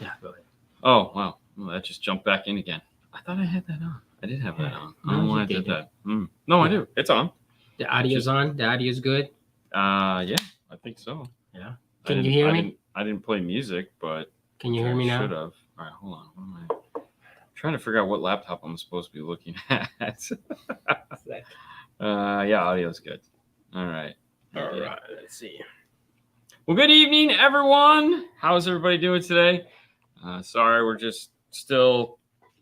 Yeah, go ahead. Oh, wow. Well, that just jumped back in again. I thought I had that on. I did have that on. I don't know why I did that. No, I do. It's on. The audio's on. The audio's good. Yeah, I think so. Yeah. Can you hear me? I didn't play music, but can you hear me now? Should have. All right, hold on. What am I trying to figure out? What laptop I'm supposed to be looking at? Yeah, audio's good. All right. Let's see. Well, good evening, everyone. How's everybody doing today? Sorry, we're just still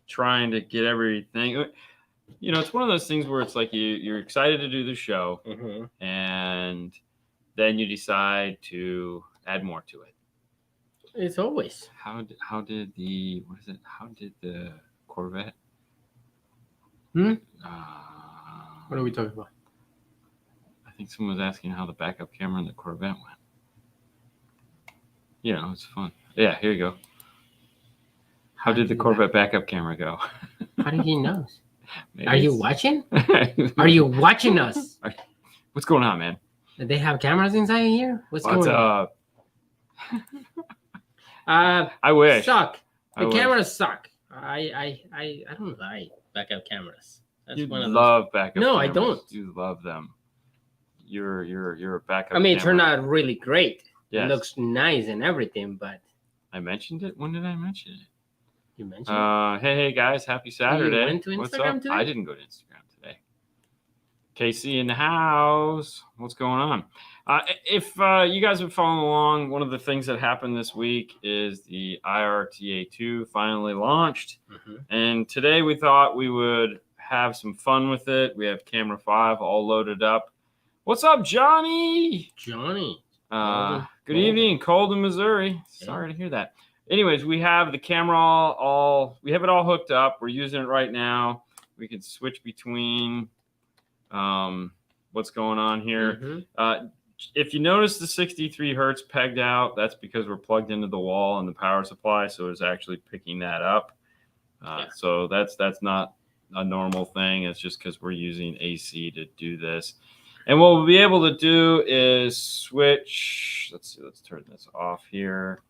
trying to get everything. You know, it's one of those things where it's like you're excited to do the show, and then you decide to add more to it. It's always. How did the Corvette? What are we talking about? I think someone was asking how the backup camera in the Corvette went. You know, it's fun. Yeah, here you go. How did the Corvette backup camera go? How did he know? Are you watching? Are you watching us? What's going on, man? They have cameras inside here? What's going on? I wish. Suck. The cameras suck. I don't like backup cameras. That's one of love those. Backup no, cameras. I don't. You love them. You're a backup. I mean, it turned out really great. Yes. It looks nice and everything, but I mentioned it. When did I mention it? You mentioned it. Hey guys, happy Saturday. You went to Instagram What's up? today? I didn't go to Instagram today. KC in the house. What's going on? If you guys have following along, one of the things that happened this week is the IRTA2 finally launched. And today we thought we would have some fun with it. We have camera 5 all loaded up. What's up, Johnny? Johnny. Good evening, Colden, Missouri. Sorry to hear that. Anyways, we have the camera we have it all hooked up. We're using it right now. We can switch between what's going on here. If you notice the 63 hertz pegged out, that's because we're plugged into the wall and the power supply, so it's actually picking that up. So that's not a normal thing. It's just because we're using AC to do this. And what we'll be able to do is switch. Let's see. Let's turn this off here.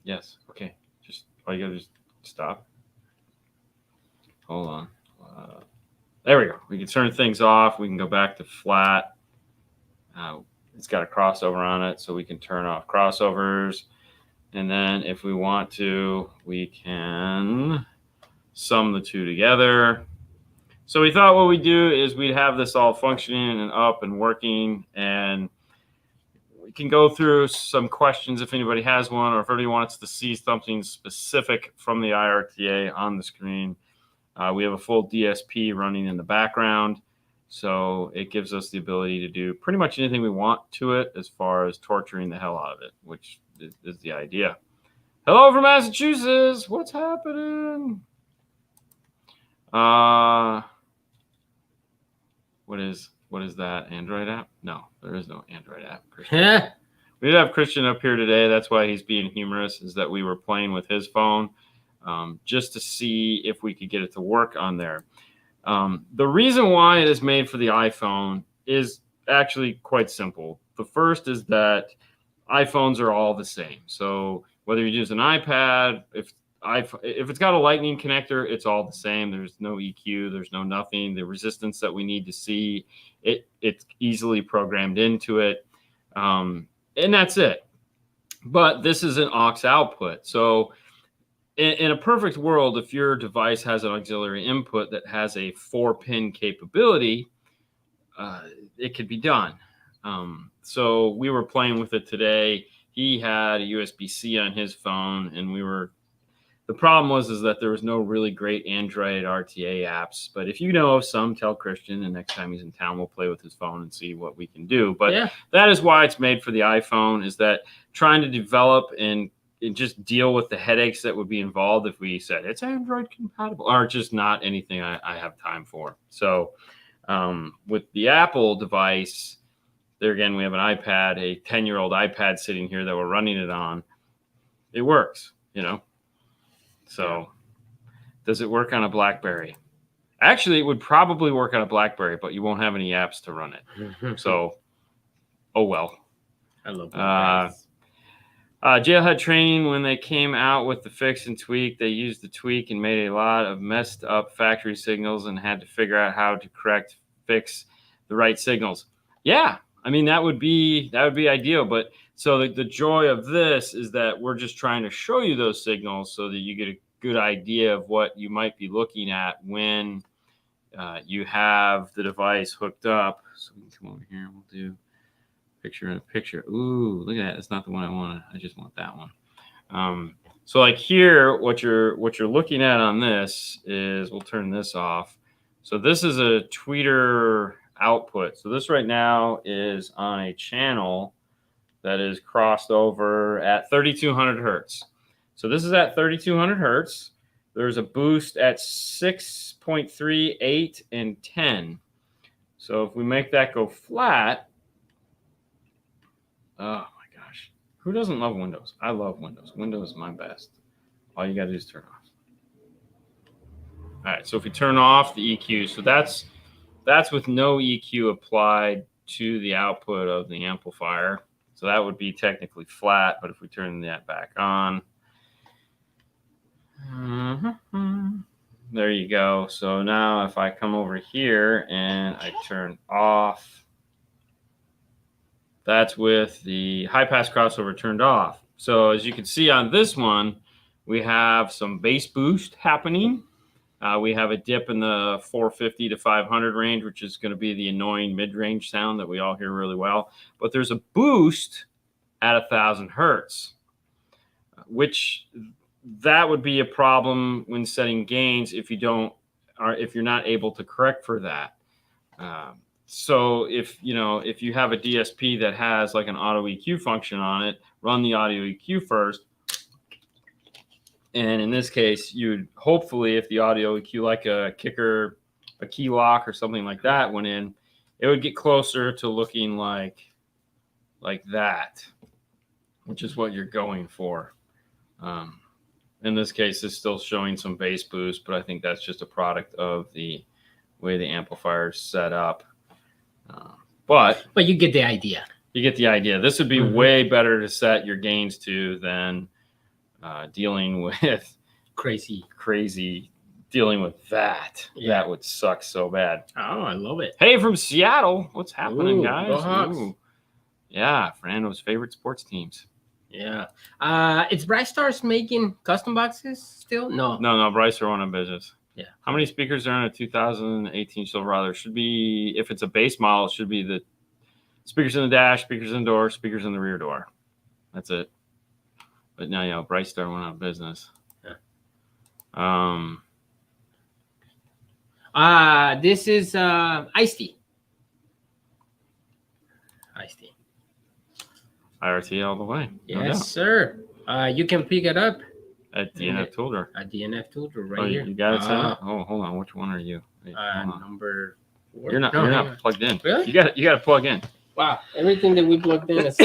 Yes. Okay. Just all you gotta just stop. Hold on. There we go. We can turn things off. We can go back to flat. It's got a crossover on it, so we can turn off crossovers. And then if we want to, we can sum the two together. So we thought what we'd do is we'd have this all functioning and up and working, and we can go through some questions if anybody has one, or if anybody wants to see something specific from the IRTA on the screen. We have a full DSP running in the background, so it gives us the ability to do pretty much anything we want to it as far as torturing the hell out of it, which is the idea. Hello from Massachusetts. What's happening? What is that? Android app? No, there is no Android app. We did have Christian up here today. That's why he's being humorous, is that we were playing with his phone just to see if we could get it to work on there. The reason why it is made for the iPhone is actually quite simple. The first is that iPhones are all the same. So whether you use an iPad, if it's got a lightning connector, it's all the same. There's no EQ, there's no nothing. The resistance that we need to see, it's easily programmed into it. And that's it. But this is an aux output. So in a perfect world, if your device has an auxiliary input that has a 4-pin capability, it could be done. So we were playing with it today. He had a USB-C on his phone, and the problem was that there was no really great Android RTA apps. But if you know of some, tell Christian, and next time he's in town, we'll play with his phone and see what we can do. But that is why it's made for the iPhone, is that trying to develop and just deal with the headaches that would be involved if we said it's Android compatible, or just not anything I have time for. So with the Apple device, there again, we have an iPad, a 10-year-old iPad sitting here that we're running it on. It works, you know. So does it work on a BlackBerry? Actually, it would probably work on a BlackBerry, but you won't have any apps to run it. So, oh well. I love BlackBerries. Jailhead Training, when they came out with the fix and tweak, they used the tweak and made a lot of messed up factory signals and had to figure out how to fix the right signals. Yeah, I mean, that would be ideal. But so the joy of this is that we're just trying to show you those signals so that you get a good idea of what you might be looking at when you have the device hooked up. So we can come over here and we'll do picture in a picture. Ooh, look at that. That's not the one I wanted. I just want that one. So like here, what you're looking at on this is, we'll turn this off. So this is a tweeter output. So this right now is on a channel that is crossed over at 3200 hertz. So this is at 3200 hertz. There's a boost at 6.3, 8, and 10. So if we make that go flat, oh my gosh, who doesn't love Windows? I love Windows. Windows is my best. All you got to do is turn off. All right, so if we turn off the EQ, so that's with no EQ applied to the output of the amplifier. So that would be technically flat, but if we turn that back on, there you go. So now if I come over here and I turn off, that's with the high pass crossover turned off. So as you can see on this one, we have some bass boost happening. We have a dip in the 450 to 500 range, which is going to be the annoying mid-range sound that we all hear really well. But there's a boost at 1000 hertz, which that would be a problem when setting gains if you're not able to correct for that. So if you have a DSP that has like an auto EQ function on it, run the audio EQ first. And in this case, you'd hopefully, if the audio EQ, like a kicker, a key lock or something like that went in, it would get closer to looking like that, which is what you're going for. In this case, it's still showing some bass boost, but I think that's just a product of the way the amplifier is set up. But you get the idea. You get the idea. This would be way better to set your gains to than dealing with crazy dealing with that. Yeah. That would suck so bad. Oh, I love it. Hey, from Seattle. What's happening, guys? Go Hawks. Yeah, Fernando's favorite sports teams. Yeah. Is Bright Stars making custom boxes still? No. No, Bryce are on a business. Yeah. How many speakers are in a 2018 Silverado? There should be, if it's a base model, it should be the speakers in the dash, speakers in the door, speakers in the rear door. That's it. But now, Bright Star went out of business. Yeah. This is Ice-T. Ice-T. IRT all the way. Yes, sir. You can pick it up at DNF Toolder. At DNF Toolder right here. You got it set up? Oh, hold on. Which one are you? Number 4. You're not plugged in. Really? You got to plug in. Wow, everything that we plugged in is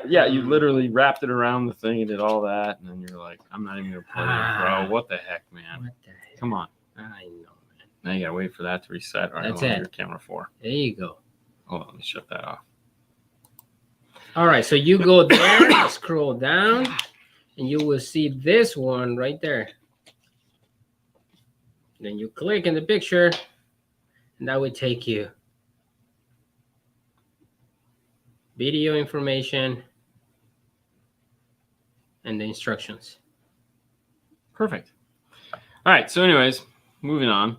yeah, you literally wrapped it around the thing and did all that, and then you're like, I'm not even gonna plug in, bro. What the heck, man? What the heck? Come on. I know, man. Now you gotta wait for that to reset. All right, that's it. Your camera 4. There you go. Hold on, let me shut that off. All right, so you go there, scroll down, and you will see this one right there. Then you click in the picture, and that would take you. Video information and the instructions. Perfect. All right. So, anyways, moving on.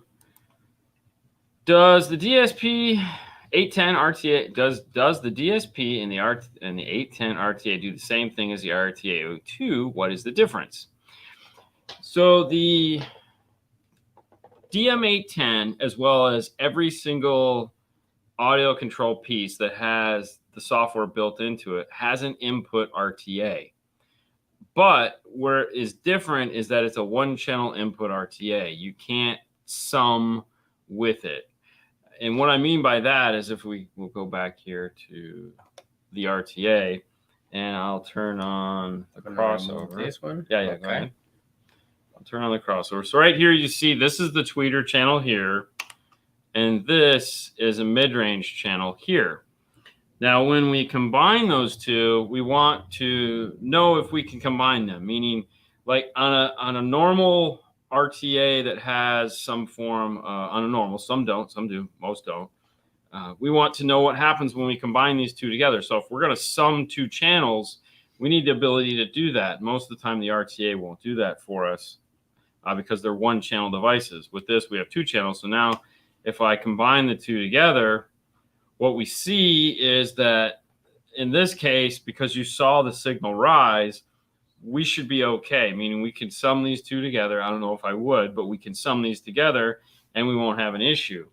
Does the DSP 810 RTA does the DSP and the 810 RTA do the same thing as the RTA02? What is the difference? So the DM810, as well as every single audio control piece that has the software built into it, has an input RTA. But where it is different is that it's a one-channel input RTA. You can't sum with it. And what I mean by that is, if we'll go back here to the RTA, and I'll turn on the crossover. This one? Yeah, okay. Go ahead. I'll turn on the crossover. So right here, you see this is the tweeter channel here, and this is a mid-range channel here. Now, when we combine those two, we want to know if we can combine them, meaning like on a normal RTA that has some form, on a normal, some don't, some do, most don't. We want to know what happens when we combine these two together. So if we're going to sum two channels, we need the ability to do that. Most of the time, the RTA won't do that for us because they're one channel devices. With this, we have two channels. So now if I combine the two together, what we see is that in this case, because you saw the signal rise, we should be okay, meaning we can sum these two together. I don't know if I would, but we can sum these together and we won't have an issue.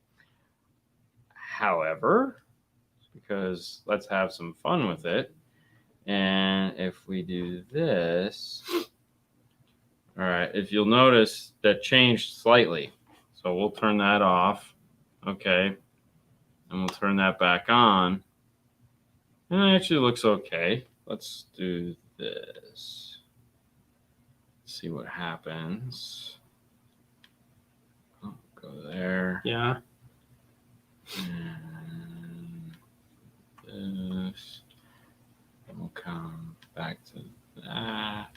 However, because let's have some fun with it. And if we do this, all right, if you'll notice that changed slightly. So we'll turn that off. Okay. And we'll turn that back on. And it actually looks okay. Let's do this. See what happens. Oh, go there. Yeah. And this. And we'll come back to that.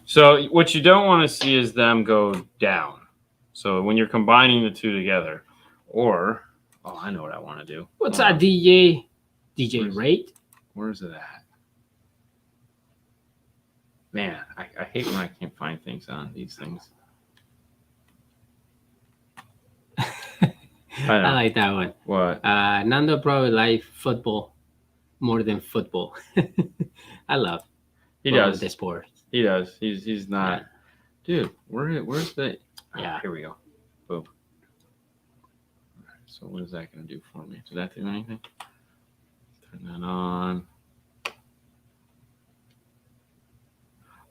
So what you don't want to see is them go down. So when you're combining the two together, or, oh, I know what I want to do. What's that, DJ rate? Where's it at? Man, I hate when I can't find things on these things. I like that one. What? Nando probably like football more than football. I love. He does the sport. He does. He's not. Yeah. Dude, where's the? Yeah. Here we go. Boom. All right, so what is that going to do for me? Does that do anything? Turn that on.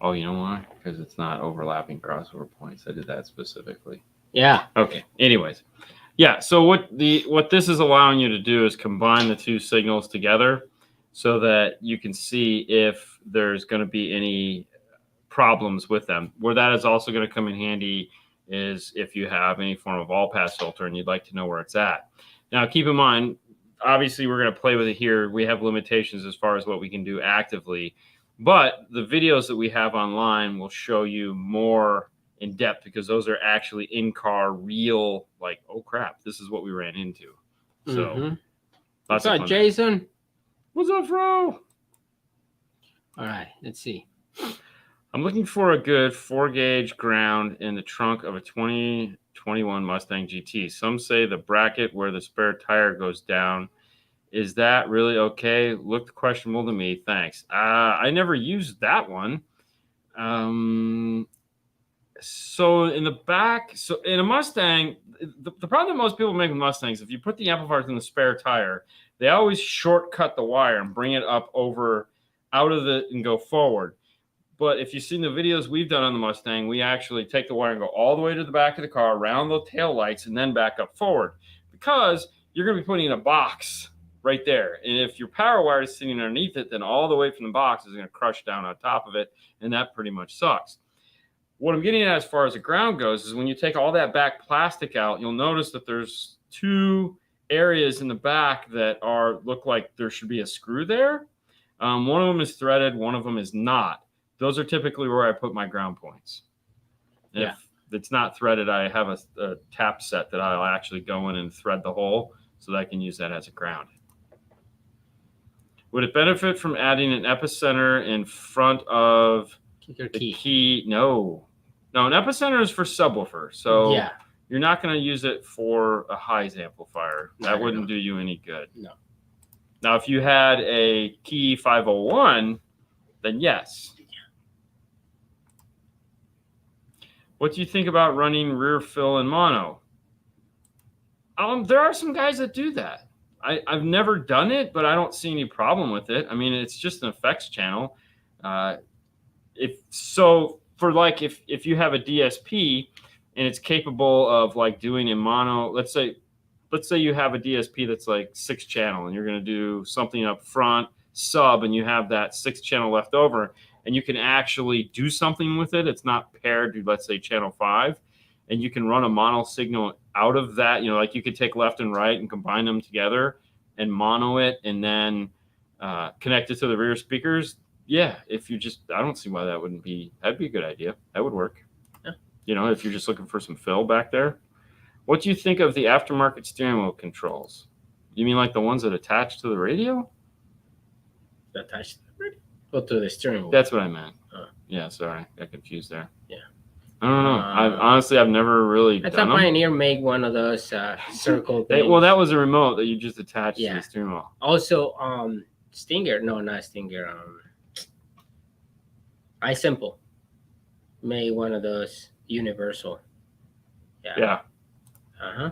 Oh, you know why? Because it's not overlapping crossover points. I did that specifically. Yeah. Okay. Anyways. Yeah. So what this is allowing you to do is combine the two signals together so that you can see if there's going to be any problems with them. Where that is also going to come in handy is if you have any form of all-pass filter and you'd like to know where it's at. Now, keep in mind, obviously, we're going to play with it here. We have limitations as far as what we can do actively. But the videos that we have online will show you more in depth because those are actually in-car real, like, oh, crap, this is what we ran into. So, what's up, Jason? What's up, bro? All right, let's see. I'm looking for a good 4-gauge ground in the trunk of a 2021 Mustang GT. Some say the bracket where the spare tire goes down. Is that really okay? Looked questionable to me. Thanks. I never used that one. So in the back, so in a Mustang, the problem that most people make with Mustangs, if you put the amplifiers in the spare tire, they always shortcut the wire and bring it up over out of the and go forward. But if you've seen the videos we've done on the Mustang, we actually take the wire and go all the way to the back of the car, around the tail lights, and then back up forward. Because you're going to be putting in a box right there. And if your power wire is sitting underneath it, then all the way from the box is going to crush down on top of it, and that pretty much sucks. What I'm getting at as far as the ground goes is when you take all that back plastic out, you'll notice that there's two areas in the back that look like there should be a screw there. One of them is threaded, one of them is not. Those are typically where I put my ground points. Yeah. If it's not threaded, I have a tap set that I'll actually go in and thread the hole so that I can use that as a ground. Would it benefit from adding an epicenter in front of the key? No, an epicenter is for subwoofer. So yeah, you're not going to use it for a highs amplifier. That wouldn't do you any good. No. Now, if you had a key 501, then yes. What do you think about running rear fill in mono? There are some guys that do that. I've never done it, but I don't see any problem with it. I mean, it's just an effects channel. If you have a DSP and it's capable of like doing in mono, let's say you have a DSP that's like 6-channel and you're going to do something up front sub and you have that 6-channel left over and you can actually do something with it. It's not paired to, let's say, channel 5, and you can run a mono signal out of that. You know, like you could take left and right and combine them together and mono it and then connect it to the rear speakers, yeah, if you just, I don't see why that'd be a good idea. That would work. Yeah. You know, if you're just looking for some fill back there. What do you think of the aftermarket steering wheel controls? You mean like the ones that attach to the radio? Attached to the radio? Or to the steering wheel? That's what I meant. Yeah, sorry. Got confused there. Yeah. I don't know. I've never really I done thought them. Pioneer make one of those circle things. Well, that was a remote that you just attached to the steering wheel. Also, Stinger. No, not Stinger. iSimple made one of those universal. Yeah. Uh-huh.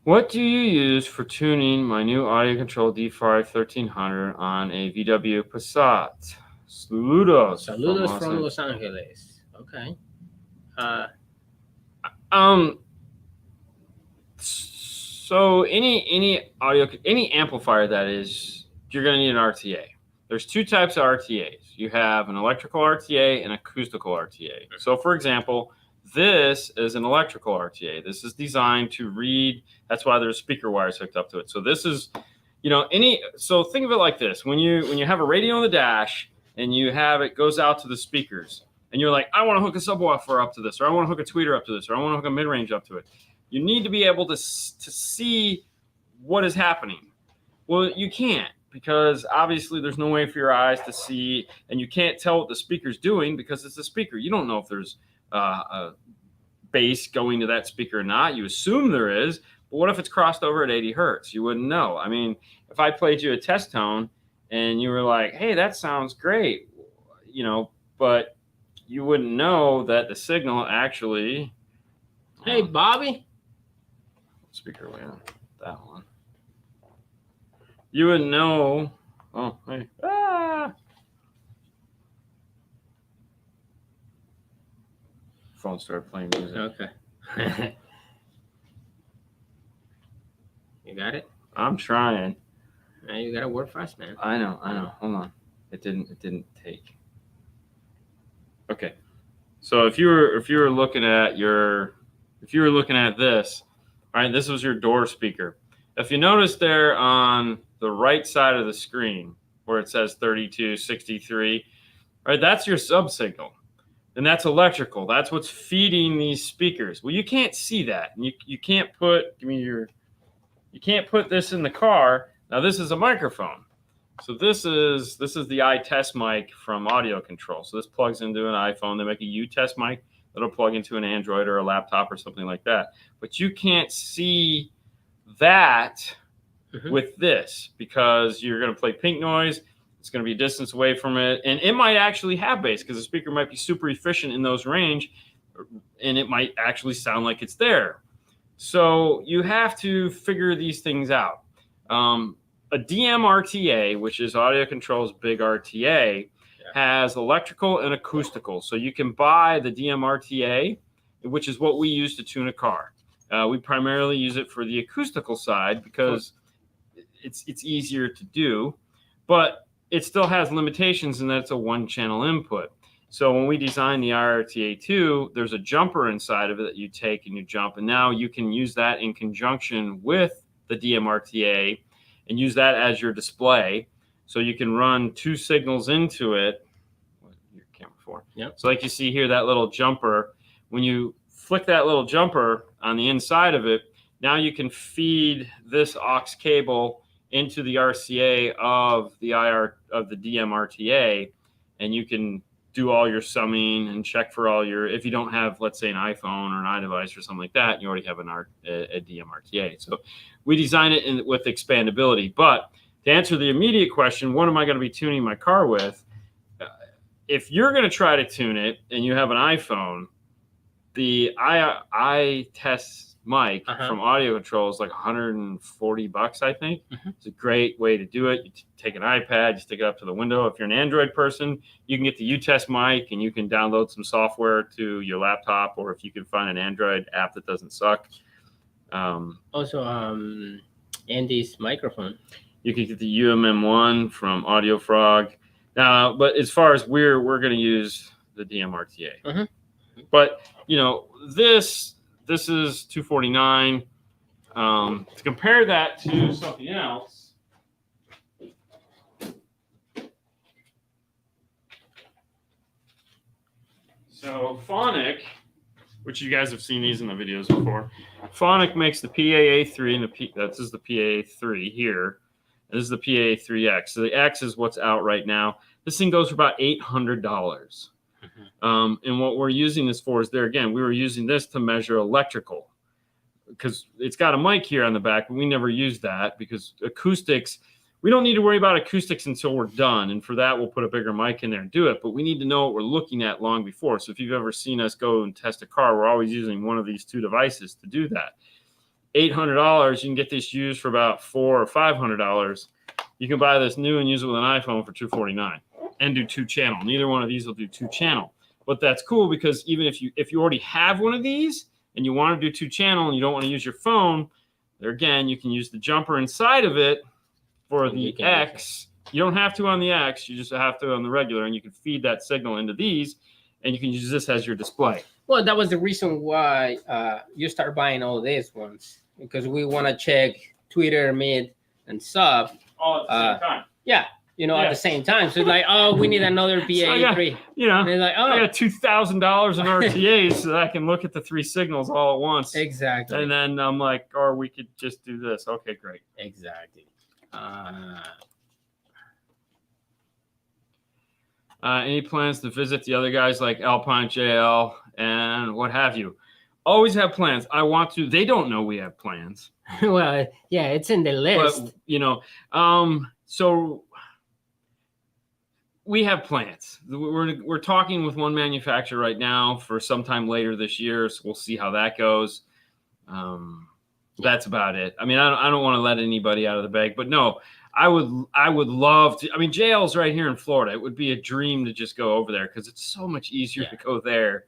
What do you use for tuning my new audio control D5 1300 on a VW Passat? Saludos from Los Angeles. Okay. So any amplifier that is, you're going to need an RTA. There's two types of RTAs. You have an electrical RTA and acoustical RTA. So for example, this is an electrical RTA. This is designed to read. That's why there's speaker wires hooked up to it. So this is, so think of it like this. When you have a radio on the dash and you have it goes out to the speakers and you're like, I want to hook a subwoofer up to this, or I want to hook a tweeter up to this, or I want to hook a mid-range up to it. You need to be able to see what is happening. Well, you can't, because obviously there's no way for your eyes to see, and you can't tell what the speaker's doing because it's a speaker. You don't know if there's a bass going to that speaker or not. You assume there is, but what if it's crossed over at 80 hertz? You wouldn't know. I mean, if I played you a test tone and you were like, hey, that sounds great, but you wouldn't know that the signal actually. Hey, Bobby. Speaker way on that one. You wouldn't know. Oh, hey. Phone started playing music. Okay. You got it? I'm trying. Now you gotta work fast, man. I know. Hold on. It didn't take. Okay. So if you were looking at this, all right, this was your door speaker. If you notice there on the right side of the screen where it says 3263, right, that's your sub signal. And that's electrical. That's what's feeding these speakers. Well, you can't see that. And you can't put you can't put this in the car. Now this is a microphone. So this is the iTest mic from Audio Control. So this plugs into an iPhone. They make a U-Test mic that'll plug into an Android or a laptop or something like that. But you can't see that with this because you're going to play pink noise. It's going to be a distance away from it. And it might actually have bass because the speaker might be super efficient in those range. And it might actually sound like it's there. So you have to figure these things out. A DM RTA, which is Audio Control's big RTA, has electrical and acoustical. So you can buy the DM RTA, which is what we use to tune a car. We primarily use it for the acoustical side because it's easier to do, but it still has limitations in that it's a one-channel input. So when we designed the IRTA2, there's a jumper inside of it that you take and you jump, and now you can use that in conjunction with the DM RTA and use that as your display. So you can run two signals into it. Your camera for. Yep. So like you see here, that little jumper, when you flick that little jumper on the inside of it, now you can feed this aux cable into the RCA of the DM RTA, and you can do all your summing and check for all your, if you don't have, let's say, an iPhone or an iDevice or something like that, you already have a DM RTA. So we design it with expandability. But to answer the immediate question, what am I going to be tuning my car with? If you're going to try to tune it and you have an iPhone, the iTest mic from Audio Control is like $140, I think. It's a great way to do it. You take an iPad, you stick it up to the window. If you're an Android person, you can get the U-Test mic and you can download some software to your laptop, or if you can find an Android app that doesn't suck. Also, Andy's microphone. You can get the UMM1 from Audio Frog. Now, but as far as we're going to use the DM RTA. But, this is $249. To compare that to something else, so Phonic, which you guys have seen these in the videos before, Phonic makes the PAA3, and this is the PAA3 here. This is the PAA3X. So the X is what's out right now. This thing goes for about $800. And what we're using this for is there again, we were using this to measure electrical because it's got a mic here on the back, but we never use that because acoustics, we don't need to worry about acoustics until we're done. And for that, we'll put a bigger mic in there and do it. But we need to know what we're looking at long before. So if you've ever seen us go and test a car, we're always using one of these two devices to do that. $800, you can get this used for about $400 or $500. You can buy this new and use it with an iPhone for $249 and do 2-channel. Neither one of these will do 2-channel. But that's cool because even if you already have one of these and you want to do 2-channel and you don't want to use your phone, there again, you can use the jumper inside of it for the X. You don't have to on the X. You just have to on the regular, and you can feed that signal into these, and you can use this as your display. Well, that was the reason why you start buying all these ones, because we want to check Twitter, mid, and sub. All at the same time. Yeah. At the same time. So it's like, oh, we need another PA3. And it's like, oh, I got $2,000 in RTAs so that I can look at the 3 signals all at once. Exactly. And then I'm like, or we could just do this. Okay, great. Exactly. Any plans to visit the other guys like Alpine JL and what have you? Always have plans. I want to. They don't know we have plans. Well, yeah, it's in the list. But, so we have plans. We're talking with one manufacturer right now for sometime later this year. So we'll see how that goes. That's about it. I mean, I don't want to let anybody out of the bag, but no, I would love to. I mean, JL's right here in Florida. It would be a dream to just go over there because it's so much easier to go there.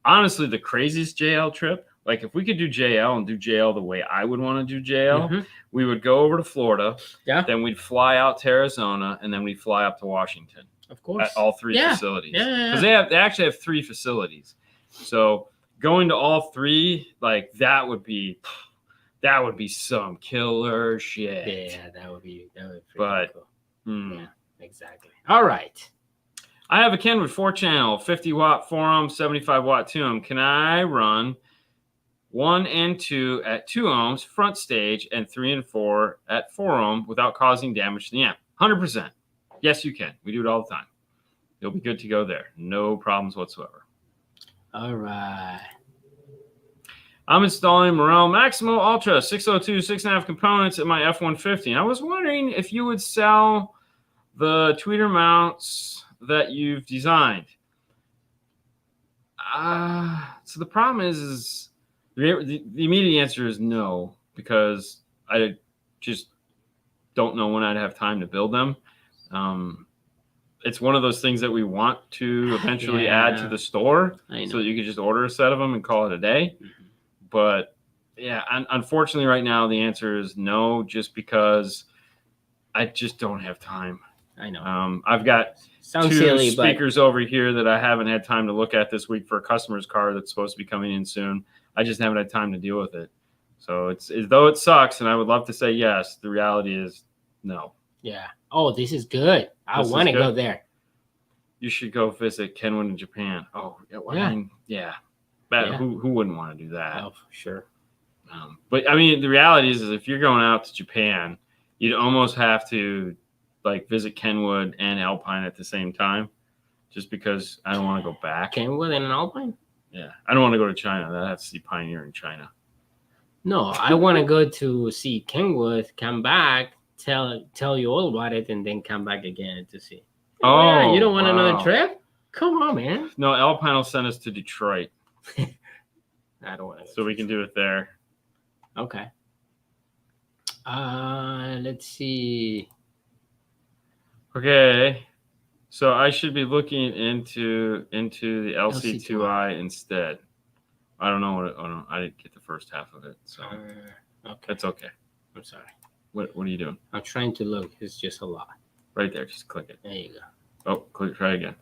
Honestly, the craziest JL trip, like if we could do JL and do JL the way I would want to do JL, we would go over to Florida. Yeah. Then we'd fly out to Arizona, and then we'd fly up to Washington. Of course. At all 3 facilities. Yeah. Because they actually have 3 facilities. So going to all 3, like that would be some killer shit. Yeah, that would be pretty cool. Yeah, exactly. All right. I have a Kenwood 4-channel, 50-watt 4-ohm, 75-watt 2-ohm. Can I run 1 and 2 at 2 ohms front stage and 3 and 4 at 4 ohm without causing damage to the amp? 100%. Yes, you can. We do it all the time. You'll be good to go there. No problems whatsoever. All right. I'm installing Morel Maximo Ultra 602 6.5 components at my F-150. And I was wondering if you would sell the tweeter mounts that you've designed. So the problem is the immediate answer is no, because I just don't know when I'd have time to build them. It's one of those things that we want to eventually add to the store so that you could just order a set of them and call it a day. But yeah, unfortunately right now the answer is no, just because I just don't have time. I know. I've got 2 speakers over here that I haven't had time to look at this week for a customer's car that's supposed to be coming in soon. I just haven't had time to deal with it. So it's though it sucks, and I would love to say yes, the reality is no. Yeah. Oh, this is good. I want to go there. You should go visit Kenwood in Japan. Oh, I mean, yeah. Who wouldn't want to do that? Oh, for sure. But I mean, the reality is if you're going out to Japan, you'd almost have to like visit Kenwood and Alpine at the same time, just because I don't want to go back. Kenwood and Alpine? Yeah, I don't want to go to China. I have to see Pioneer in China. No, I want to go to see Kenwood, come back, tell you all about it, and then come back again to see. Oh, yeah, you don't want another trip? Come on, man. No, Alpine will send us to Detroit. I don't want to. So we can do it there. Okay. Let's see. Okay. So I should be looking into the LC2i instead. I don't know I didn't get the first half of it, so okay. That's okay. I'm sorry. What are you doing? I'm trying to look. It's just a lot. Right there. Just click it. There you go. Oh, try again.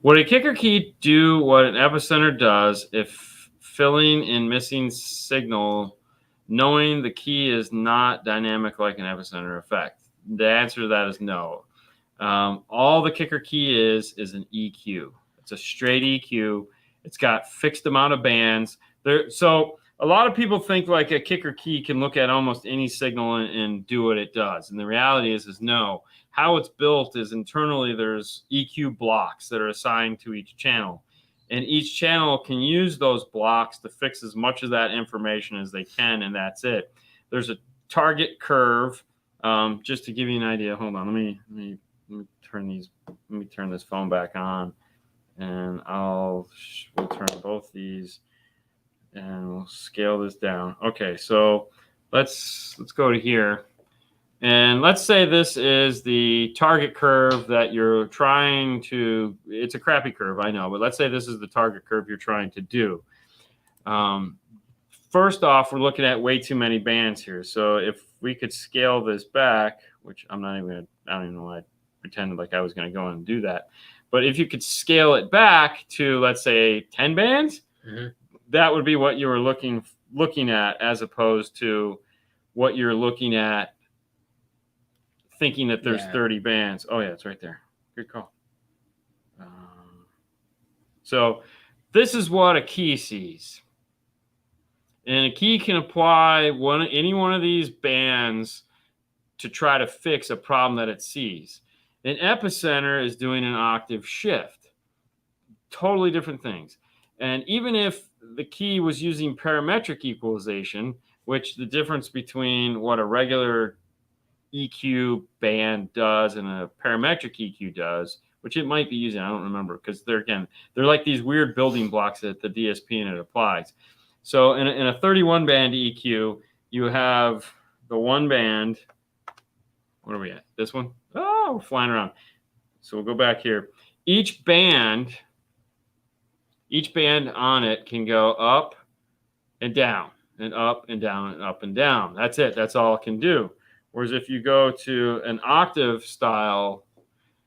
Would a kicker key do what an epicenter does if filling in missing signal, knowing the key is not dynamic like an epicenter effect? The answer to that is no. All the kicker key is an EQ. It's a straight EQ. It's got fixed amount of bands. So a lot of people think like a kicker key can look at almost any signal and do what it does. And the reality is no. How it's built is internally there's EQ blocks that are assigned to each channel. And each channel can use those blocks to fix as much of that information as they can, and that's it. There's a target curve. Just to give you an idea, hold on, let me turn this phone back on, and we'll turn both these, and we'll scale this down. Okay, so let's go to here, and let's say this is the target curve that you're trying to. It's a crappy curve, I know, but let's say this is the target curve you're trying to do. First off, we're looking at way too many bands here. So if we could scale this back, which I don't even know why I pretended like I was going to go and do that. But if you could scale it back to, let's say, 10 bands, that would be what you were looking at, as opposed to what you're looking at thinking that there's 30 bands. Oh, yeah, it's right there. Good call. So this is what a key sees. And a key can apply any one of these bands to try to fix a problem that it sees. An epicenter is doing an octave shift. Totally different things. And even if the key was using parametric equalization, which the difference between what a regular EQ band does and a parametric EQ does, which it might be using, I don't remember, because they're like these weird building blocks that the DSP in it applies. So in a 31 band EQ, you have the one band. What are we at? This one? Oh, we're flying around. So we'll go back here. Each band on it can go up and down and up and down and up and down. That's it. That's all it can do. Whereas if you go to an octave style,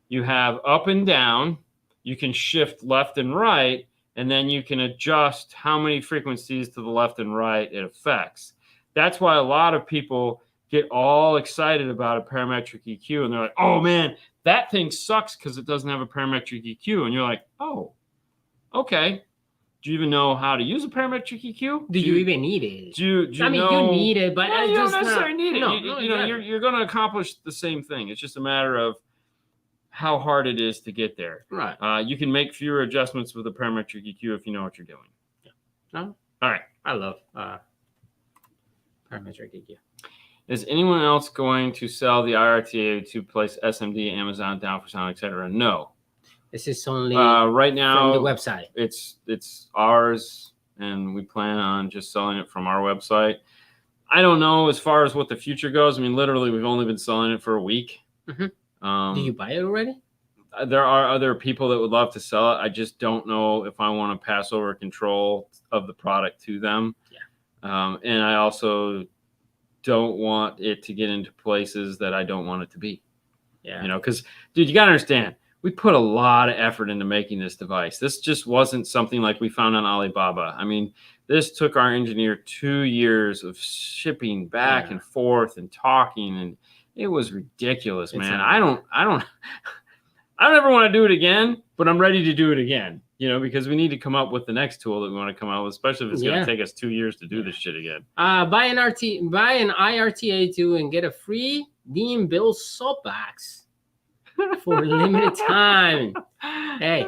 you have up and down. You can shift left and right, and then you can adjust how many frequencies to the left and right it affects. That's why a lot of people get all excited about a parametric EQ, and they're like, oh man, that thing sucks because it doesn't have a parametric EQ. And you're like, oh, okay. Do you even know how to use a parametric EQ? Do you even need it? You need it, but no, you just don't necessarily need it. No, You're going to accomplish the same thing. It's just a matter of how hard it is to get there. Right. You can make fewer adjustments with a parametric EQ if you know what you're doing. Yeah. No? All right. I love parametric EQ. Is anyone else going to sell the IRTA to place SMD, Amazon, Down for Sound, etc.? No. This is only right now from the website. It's ours, and we plan on just selling it from our website. I don't know as far as what the future goes. I mean, literally, we've only been selling it for a week. Mm-hmm. Did you buy it already? There are other people that would love to sell it. I just don't know if I want to pass over control of the product to them. Yeah. And I also don't want it to get into places that I don't want it to be. Yeah. You know, because, dude, you got to understand, we put a lot of effort into making this device. This just wasn't something like we found on Alibaba. I mean, this took our engineer 2 years of shipping back and forth and talking, and it was ridiculous, man. I don't ever want to do it again, but I'm ready to do it again, you know, because we need to come up with the next tool that we want to come out with, especially if it's going to take us 2 years to do this shit again. Buy an IRTA2 and get a free Dean Bill soapbox for a limited time. Hey.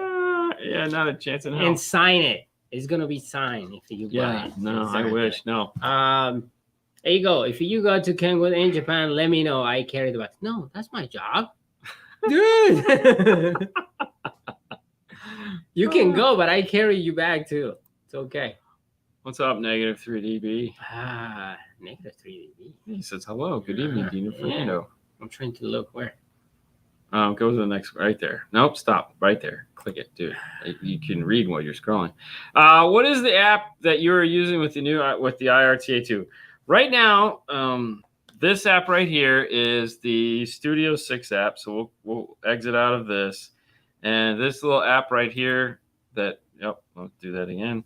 Yeah, not a chance in hell. And sign it. It's going to be signed if you buy it. No, I wish. No. There you go. If you go to Kenwood in Japan, let me know. I carry the box. No, that's my job. Dude. You can go, but I carry you back too. It's okay. What's up, negative 3dB? Negative 3dB. He says hello. Good evening, Dean and Fernando. I'm trying to look where. Go to the next, right there. Nope, stop. Right there. Click it, dude. You can read while you're scrolling. What is the app that you're using with the IRTA2? Right now, this app right here is the Studio 6 app. So we'll exit out of this. And this little app right here I'll do that again.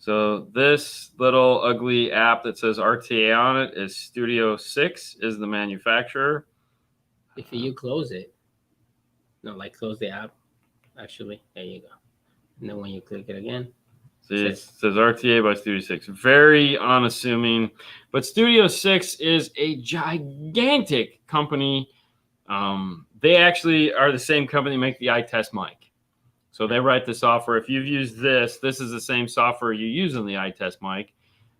So this little ugly app that says RTA on it is Studio 6 is the manufacturer. If you close it, no, like close the app, actually, there you go. And then when you click it again, see, it says RTA by Studio 6. Very unassuming. But Studio 6 is a gigantic company. They actually are the same company that make the iTest mic. So they write the software. If you've used this is the same software you use on the iTest mic.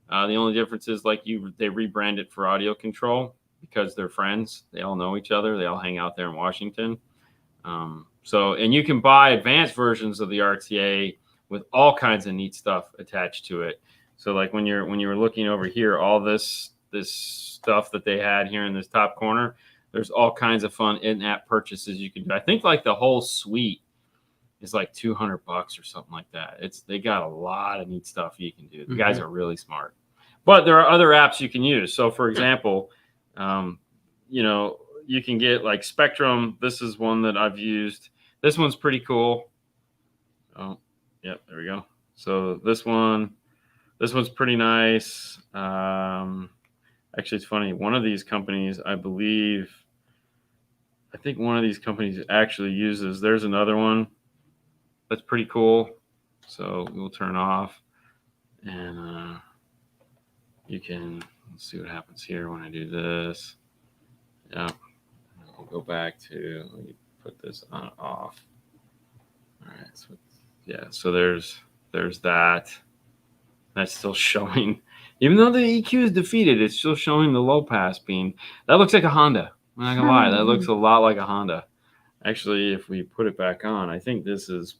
The only difference is they rebrand it for audio control because they're friends. They all know each other. They all hang out there in Washington. And you can buy advanced versions of the RTA with all kinds of neat stuff attached to it. So like when you were looking over here, all this stuff that they had here in this top corner, there's all kinds of fun in-app purchases you can do. I think like the whole suite is like $200 or something like that. They got a lot of neat stuff you can do. The guys are really smart. But there are other apps you can use. So for example, you can get like Spectrum. This is one that I've used. This one's pretty cool. Oh, yep, there we go. So this one's pretty nice. Actually, it's funny. One of these companies, I think one of these companies actually uses. There's another one that's pretty cool. So we'll turn off, and let's see what happens here when I do this. Yeah, I'll go back to, let me put this on off. All right, so there's that. That's still showing, even though the EQ is defeated, it's still showing the low pass being. That looks like a Honda. I'm not gonna lie, that looks a lot like a Honda. Actually, if we put it back on, I think this is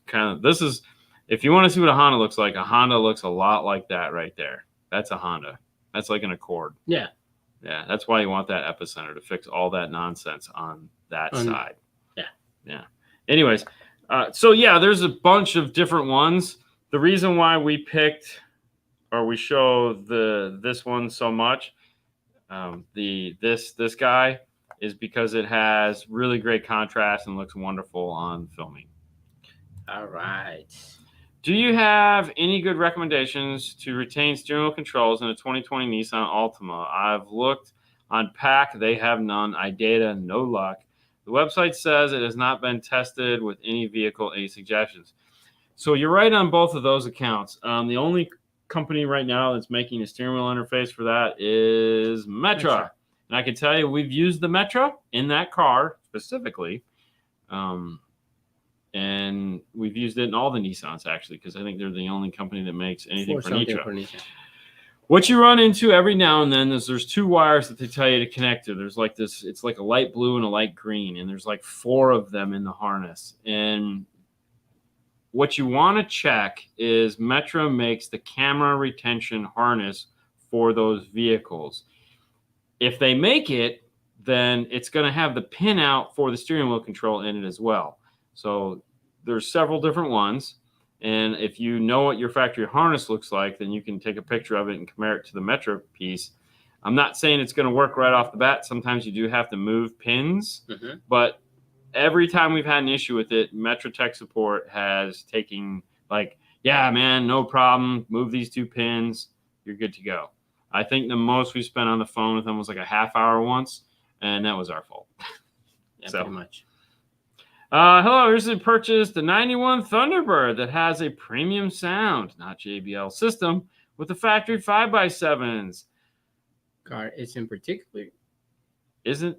if you want to see what a Honda looks like, a Honda looks a lot like that right there. That's a Honda. That's like an Accord. Yeah. Yeah, that's why you want that epicenter to fix all that nonsense on that side. Yeah. Anyways, there's a bunch of different ones. The reason why we show this one so much, this guy, is because it has really great contrast and looks wonderful on filming. All right. Do you have any good recommendations to retain steering wheel controls in a 2020 Nissan Altima? I've looked on PAC. They have none. iData, no luck. The website says it has not been tested with any vehicle. Any suggestions? So you're right on both of those accounts. The only company right now that's making a steering wheel interface for that is Metra. And I can tell you we've used the Metra in that car specifically. And we've used it in all the Nissans, actually, because I think they're the only company that makes anything for Nissan. What you run into every now and then is there's two wires that they tell you to connect to. There's like this, it's like a light blue and a light green, and there's like 4 of them in the harness. And what you want to check is Metra makes the camera retention harness for those vehicles. If they make it, then it's going to have the pin out for the steering wheel control in it as well. So there's several different ones. And if you know what your factory harness looks like, then you can take a picture of it and compare it to the Metra piece. I'm not saying it's going to work right off the bat. Sometimes you do have to move pins. But every time we've had an issue with it, Metra Tech Support has taken yeah, man, no problem. Move these 2 pins. You're good to go. I think the most we spent on the phone with them was like a half hour once, and that was our fault. Yeah, pretty much. Hello, I recently purchased the 91 Thunderbird that has a premium sound, not JBL system, with the factory 5x7s. Car isn't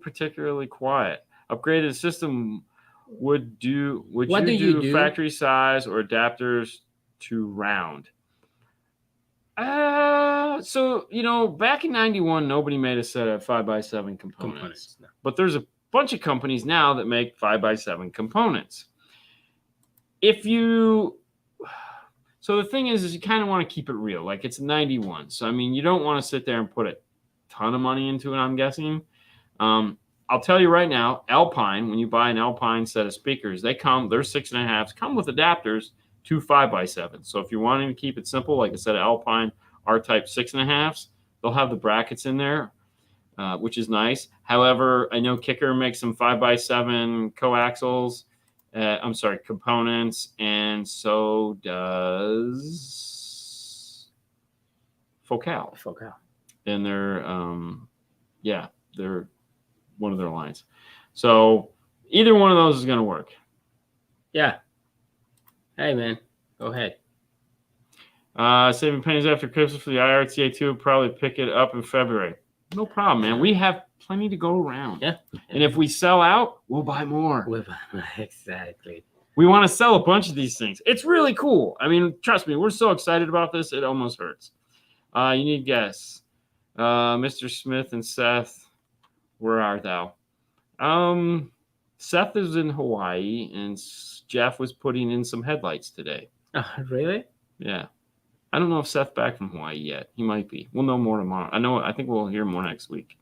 particularly quiet. Upgraded system would you do factory size or adapters to round? So back in 91, nobody made a set of 5x7 components. No. But there's a bunch of companies now that make 5x7 components. So the thing is you kind of want to keep it real. Like, it's 91. So, I mean, you don't want to sit there and put a ton of money into it, I'm guessing. I'll tell you right now, Alpine, when you buy an Alpine set of speakers, they're 6.5s, come with adapters to 5x7. So if you're wanting to keep it simple, like a set of Alpine R-Type 6.5s, they'll have the brackets in there, which is nice. However, I know Kicker makes some 5x7 coaxials, components, and so does Focal. And they're they're one of their lines. So either one of those is going to work. Yeah. Hey, man, go ahead. Saving pennies after Christmas for the IRTA2. We'll probably pick it up in February. No problem, man. We have plenty to go around. Yeah. And if we sell out, we'll buy more. Exactly. We want to sell a bunch of these things. It's really cool. I mean, trust me, we're so excited about this, it almost hurts. You need guests. Mr. Smith and Seth, where are thou? Seth is in Hawaii, and Jeff was putting in some headlights today. Really? Yeah. I don't know if Seth's back from Hawaii yet. He might be. We'll know more tomorrow. I think we'll hear more next week.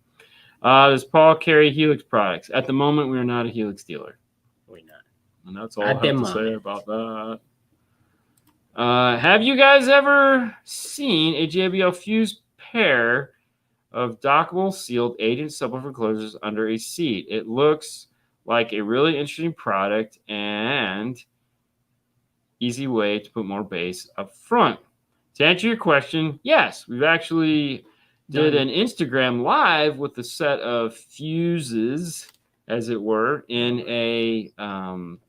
Does Paul carry Helix products? At the moment, we are not a Helix dealer. We're not. And that's all I have to say about that. Have you guys ever seen a JBL fused pair of dockable sealed 8-inch subwoofer closures under a seat? It looks like a really interesting product and easy way to put more bass up front. To answer your question, yes, we've actually did an Instagram live with a set of fuses, as it were, in it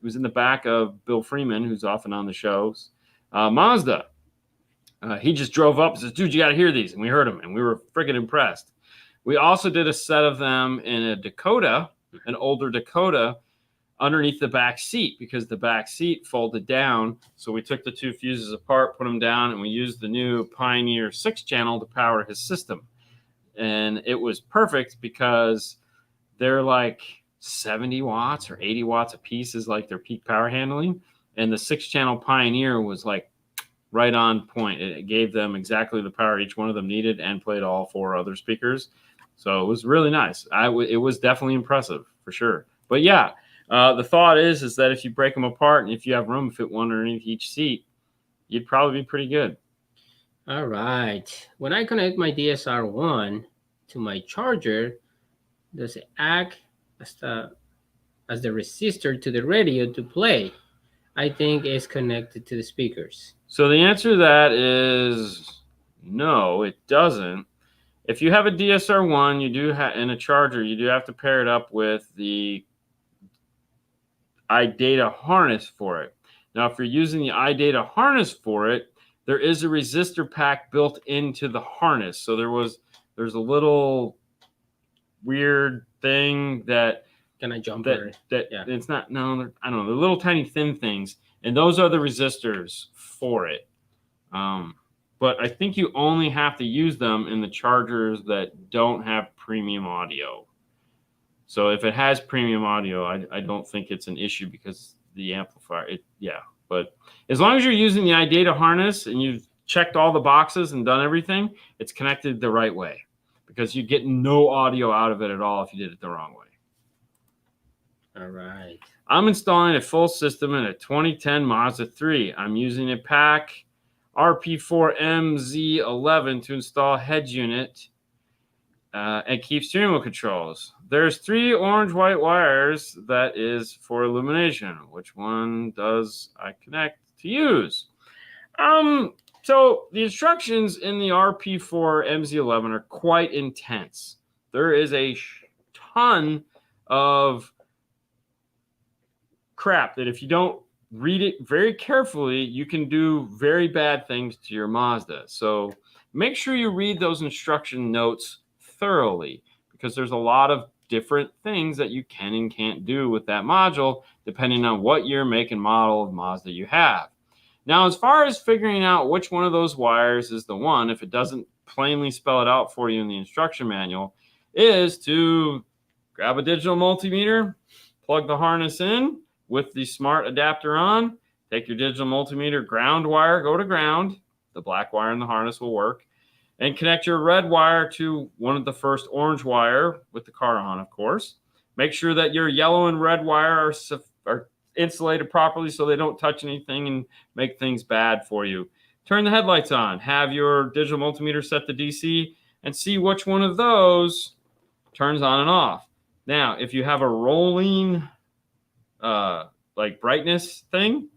was in the back of Bill Freeman, who's often on the shows, Mazda. He just drove up and says, dude, you got to hear these. And we heard them, and we were freaking impressed. We also did a set of them in a Dakota, an older Dakota, underneath the back seat, because the back seat folded down. So we took the two fuses apart, put them down, and we used the new Pioneer 6-channel to power his system. And it was perfect because they're like 70 watts or 80 watts a piece is like their peak power handling. And the 6-channel Pioneer was like right on point. It gave them exactly the power each one of them needed and played all 4 other speakers. So it was really nice. It was definitely impressive for sure. But yeah, the thought is that if you break them apart and if you have room to fit one underneath each seat, you'd probably be pretty good. All right. When I connect my DSR-1 to my charger, does it act as the resistor to the radio to play? I think it's connected to the speakers. So the answer to that is no, it doesn't. If you have a DSR-1, you do and a charger, you do have to pair it up with the iData harness for it. Now, if you're using the iData harness for it, there is a resistor pack built into the harness. So there's a little weird thing that can I jump that yeah. It's not, no, I don't know, the little tiny thin things, and those are the resistors for it. But I think you only have to use them in the chargers that don't have premium audio. So if it has premium audio, I don't think it's an issue because the amplifier, But as long as you're using the iData harness and you've checked all the boxes and done everything, it's connected the right way, because you get no audio out of it at all if you did it the wrong way. All right. I'm installing a full system in a 2010 Mazda 3. I'm using a pack RP4MZ11 to install head unit and keep steering wheel controls. There's 3 orange white wires that is for illumination. Which one does I connect to use? So the instructions in the RP4MZ11 are quite intense. There is a ton of crap that if you don't read it very carefully, you can do very bad things to your Mazda. So make sure you read those instruction notes thoroughly, because there's a lot of different things that you can and can't do with that module, depending on what year, make, and model of Mazda you have. Now, as far as figuring out which one of those wires is the one, if it doesn't plainly spell it out for you in the instruction manual, is to grab a digital multimeter, plug the harness in with the smart adapter on, take your digital multimeter ground wire, go to ground, the black wire in the harness will work, and connect your red wire to one of the first orange wire with the car on, of course. Make sure that your yellow and red wire are insulated properly so they don't touch anything and make things bad for you. Turn the headlights on. Have your digital multimeter set to DC and see which one of those turns on and off. Now, if you have a rolling like brightness thing,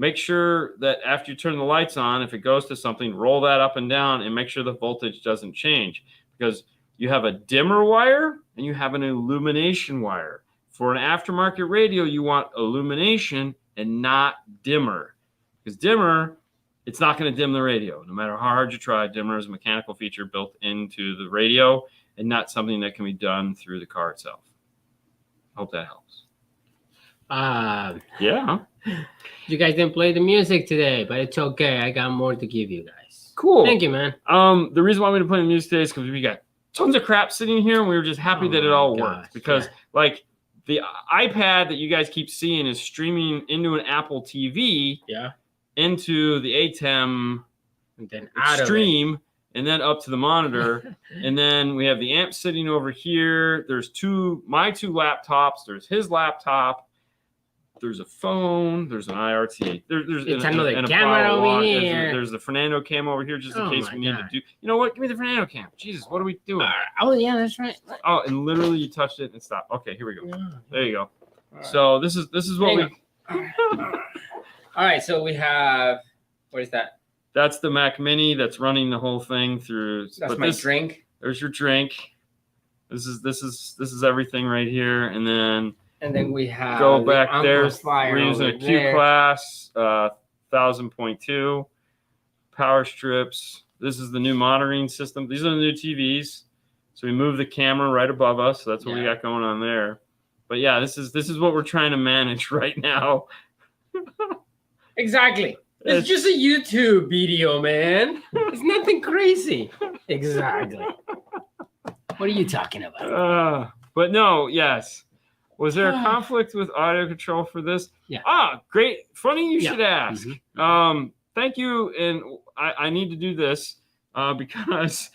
make sure that after you turn the lights on, if it goes to something, roll that up and down and make sure the voltage doesn't change, because you have a dimmer wire and you have an illumination wire. For an aftermarket radio, you want illumination and not dimmer, because dimmer, it's not going to dim the radio. No matter how hard you try, dimmer is a mechanical feature built into the radio and not something that can be done through the car itself. Hope that helps. Yeah. You guys didn't play the music today, but it's okay. I got more to give you guys. Cool. Thank you, man. The reason why we didn't play the music today is because we got tons of crap sitting here, and we were just happy that it all worked. Because like the iPad that you guys keep seeing is streaming into an Apple TV, into the ATEM, and then stream, and then up to the monitor. And then we have the amp sitting over here. There's my two laptops. There's his laptop. There's a phone. There's an IRTA. There's another camera over here. There's the Fernando cam over here, just in case we need to do. You know what? Give me the Fernando cam. Jesus, what are we doing? Oh yeah, that's right. Oh, and literally you touched it and stopped. Okay, here we go. There you go. Right. So this is what we. All right, so we have. What is that? That's the Mac Mini that's running the whole thing through. That's my drink. There's your drink. This is everything right here, and then we have go back there. We're using a Q class 1000.2 power strips. This is the new monitoring system. These are the new TVs. So we move the camera right above us. So that's what we got going on there. But yeah, this is what we're trying to manage right now. Exactly. It's just a YouTube video, man. It's nothing crazy. Exactly. What are you talking about? But no, yes. Was there a conflict with audio control for this? Yeah. Great. Funny you should ask. Mm-hmm. Thank you. And I need to do this because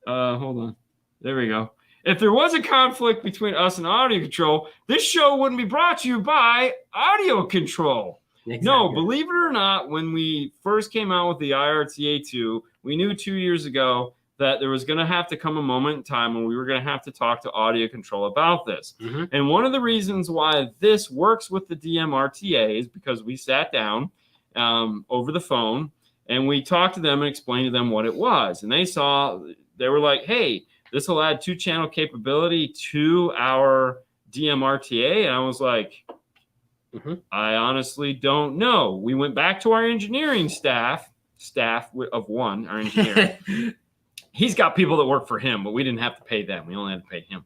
hold on. There we go. If there was a conflict between us and audio control, this show wouldn't be brought to you by audio control. Exactly. No, believe it or not, when we first came out with the IRTA2, we knew 2 years ago that there was going to have to come a moment in time when we were going to have to talk to audio control about this. Mm-hmm. And one of the reasons why this works with the DMRTA is because we sat down over the phone and we talked to them and explained to them what it was. And they were like, hey, this will add 2-channel capability to our DMRTA. And I was like, I honestly don't know. We went back to our engineering staff of one, our engineer. He's got people that work for him, but we didn't have to pay them. We only had to pay him.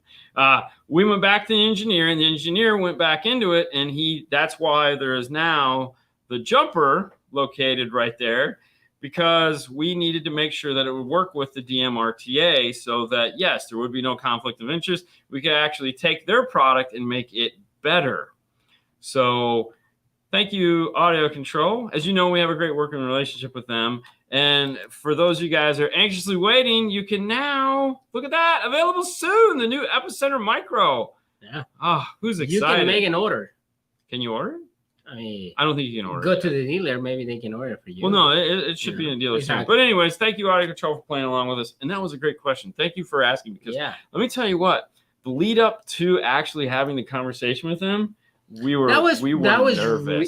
We went back to the engineer, and the engineer went back into it, and that's why there is now the jumper located right there, because we needed to make sure that it would work with the DMRTA so that, yes, there would be no conflict of interest. We could actually take their product and make it better. So thank you, Audio Control. As you know, we have a great working relationship with them. And for those of you guys that are anxiously waiting, you can now, look at that, available soon, the new Epicenter Micro. Yeah. Oh, who's excited? You can make an order. Can you order? I mean, I don't think you can order. Go to the dealer, maybe they can order for you. Well, no, it should be in the dealer soon. But anyways, thank you, Audio Control, for playing along with us. And that was a great question. Thank you for asking, because let me tell you what, the lead up to actually having the conversation with them, we were nervous.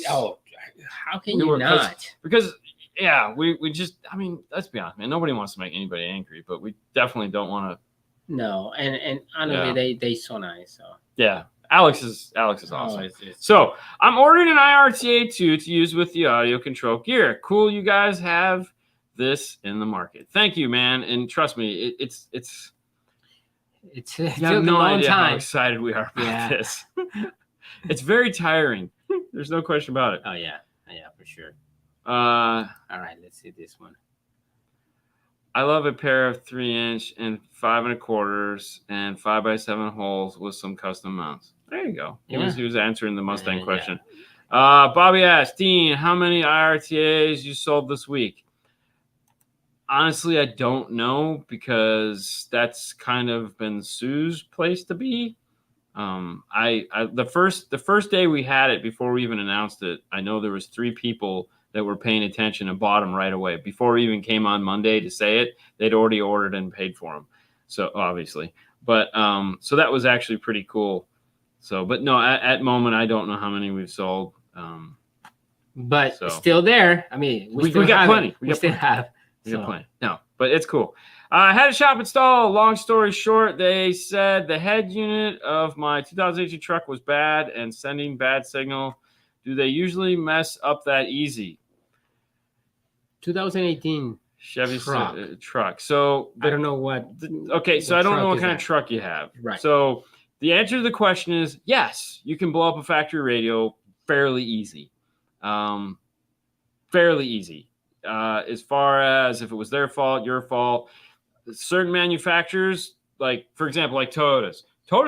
How can you not? Because we just, I mean, let's be honest, man. Nobody wants to make anybody angry, but we definitely don't want to. No, and honestly, they so nice. So yeah, Alex is awesome. So I'm ordering an IRTA2 to use with the audio control gear. Cool, you guys have this in the market. Thank you, man. And trust me, it's you have no idea how excited we are about this. It's very tiring. There's no question about it. Oh yeah, for sure. All right, let's see this one. I love a pair of 3-inch and 5 1/4 and 5x7 holes with some custom mounts. There you go. He was answering the Mustang question. Bobby asked, Dean, how many IRTAs you sold this week? Honestly, I don't know, because that's kind of been Sue's place to be. The first day we had it, before we even announced it, I know there was 3 people that were paying attention and bought them right away. Before we even came on Monday to say it, they'd already ordered and paid for them. So obviously, but so that was actually pretty cool. So, but no, at moment, I don't know how many we've sold. but still there. I mean, we got plenty. We still have. We got plenty. No, but it's cool. I had a shop install. Long story short, they said the head unit of my 2018 truck was bad and sending bad signal. Do they usually mess up that easy? 2018 Chevy truck. So I don't know what. Okay, so I don't know what kind of truck you have. Right. So the answer to the question is yes, you can blow up a factory radio fairly easy. Fairly easy. As far as if it was their fault, your fault. Certain manufacturers, like for example, like Toyotas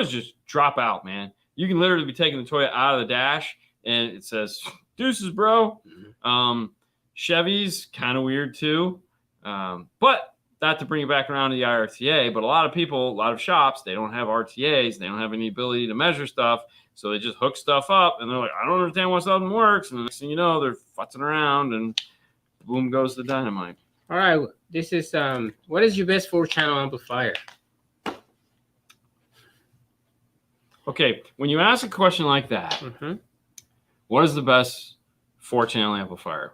just drop out, man. You can literally be taking the Toyota out of the dash and it says deuces, bro. Chevy's kind of weird too. But not to bring it back around to the IRTA, but a lot of people, a lot of shops, they don't have RTAs. They don't have any ability to measure stuff. So they just hook stuff up and they're like, I don't understand why something works. And the next thing you know, they're futzing around and boom goes the dynamite. All right. This is, what is your best 4-channel amplifier? Okay. When you ask a question like that, what is the best 4-channel amplifier?